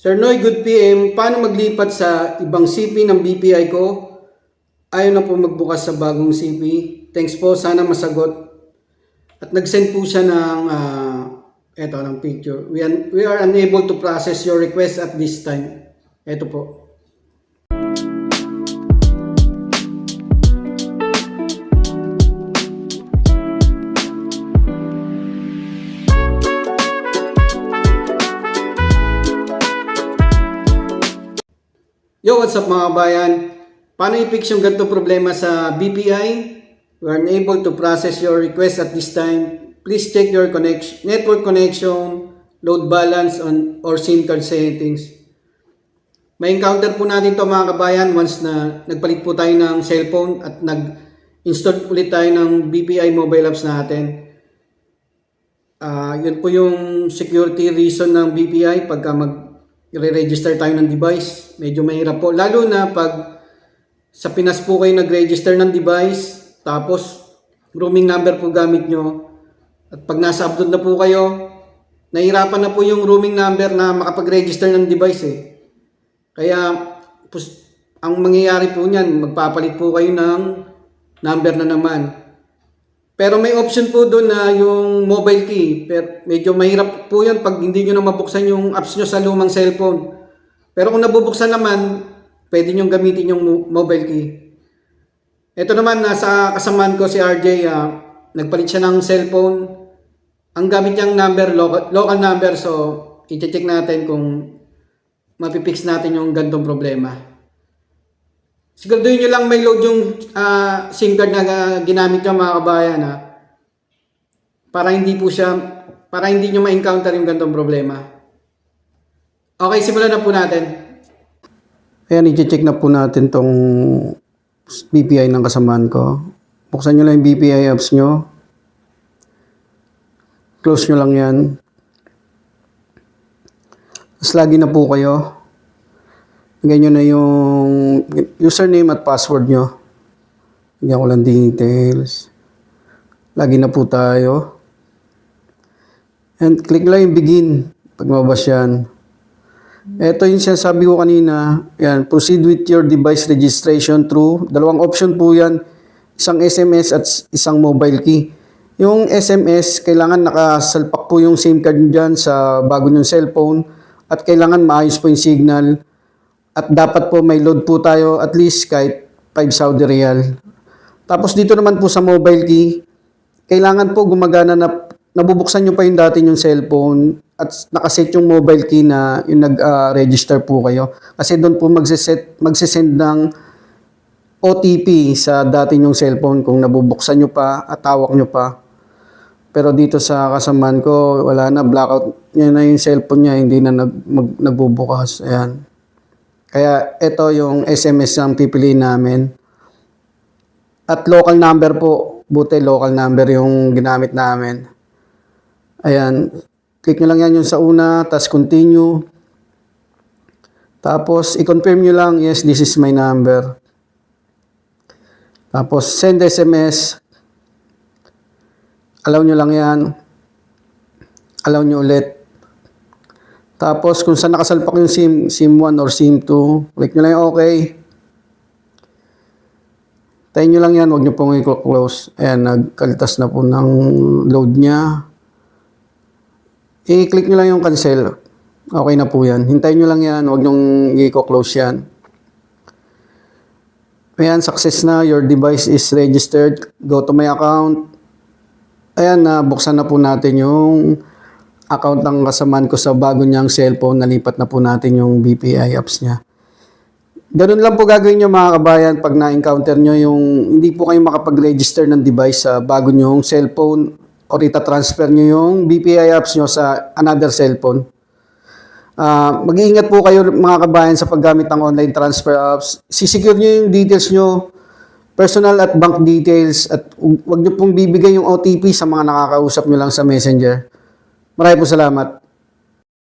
Sir Noy, good PM. Paano maglipat sa ibang CP ng BPI ko? Ayaw na po magbukas sa bagong CP. Thanks po, sana masagot. At nag-send po siya ng ng picture. We are unable to process your request at this time. Ito po. Yo, what's up mga bayan? Paano i-fix yung ganito problema sa BPI? We are unable to process your request at this time. Please check your network connection, load balance or SIM card settings. May encounter po natin to mga kabayan once na nagpalit po tayo ng cellphone at nag-install ulit tayo ng BPI mobile apps natin. Yun po yung security reason ng BPI pagka i-register tayo ng device. Medyo mahirap po. Lalo na pag sa Pinas po kayo nag-register ng device, tapos roaming number po gamit nyo. At pag nasa abroad na po kayo, nahirapan na po yung roaming number na makapag-register ng device eh. Kaya ang mangyayari po niyan, magpapalit po kayo ng number na naman. Pero may option po doon na yung mobile key. Pero medyo mahirap po yun pag hindi nyo na mabuksan yung apps nyo sa lumang cellphone. Pero kung nabubuksan naman, pwede nyo gamitin yung mobile key. Ito naman, nasa kasamaan ko si RJ, nagpalit siya ng cellphone. Ang gamit niyang number, local number. So, i-check natin kung mapipix natin yung gantong problema. Siguraduhin nyo lang may load yung SIM card na ginamit nyo mga kabayan para hindi nyo ma-encounter yung gantong problema. Okay, simulan na po natin. Ayan, i-check na po natin tong BPI ng kasamaan ko. Buksan nyo lang yung BPI apps nyo. Close nyo lang yan. Tapos lagi na po kayo. Ganyan na yung username at password nyo. Bigyan ko lang details. Lagi na po tayo. And click lang yung begin pag mabas yan. Ito yung sinasabi ko kanina. Yan, proceed with your device registration through. Dalawang option po yan. Isang SMS at isang mobile key. Yung SMS, kailangan nakasalpak po yung SIM card dyan sa bago nyong cellphone. At kailangan maayos po yung signal. At dapat po may load po tayo at least kahit 5 Saudi Riyal. Tapos dito naman po sa mobile key, kailangan po gumagana na nabubuksan nyo pa yung dati yung cellphone at nakaset yung mobile key na yung nag-register po kayo. Kasi doon po magsisend ng OTP sa dati yung cellphone kung nabubuksan nyo pa at tawak nyo pa. Pero dito sa kasamaan ko, wala na, blackout niya na yung cellphone niya, hindi na nagbubukas. Ayan. Kaya ito yung SMS ang pipiliin namin. At local number po. Buti local number yung ginamit namin. Ayan. Click nyo lang yan yung sa una. Tapos continue. Tapos i-confirm nyo lang, yes, this is my number. Tapos send SMS. Allow nyo lang yan. Allow nyo ulit. Tapos, kung saan nakasalpak yung SIM 1 or SIM 2, click nyo lang yung OK. Tayin nyo lang yan, huwag nyo pong i-close. Ayan, nagkalitas na po ng load niya. I-click nyo lang yung cancel. Okay na po yan. Hintayin nyo lang yan, huwag nyo i-close yan. Ayan, success na. Your device is registered. Go to my account. Ayan, buksan na po natin yung account ng kasamaan ko sa bago niyang cellphone. Nalipat na po natin yung BPI apps niya. Ganun lang po gagawin nyo mga kabayan pag na-encounter nyo yung hindi po kayo makapag-register ng device sa bago nyong cellphone or ita-transfer nyo yung BPI apps nyo sa another cellphone. Mag-iingat po kayo mga kabayan sa paggamit ng online transfer apps. Sisecure nyo yung details nyo, personal at bank details, at huwag nyo pong bibigay yung OTP sa mga nakakausap nyo lang sa Messenger. Maraming po salamat.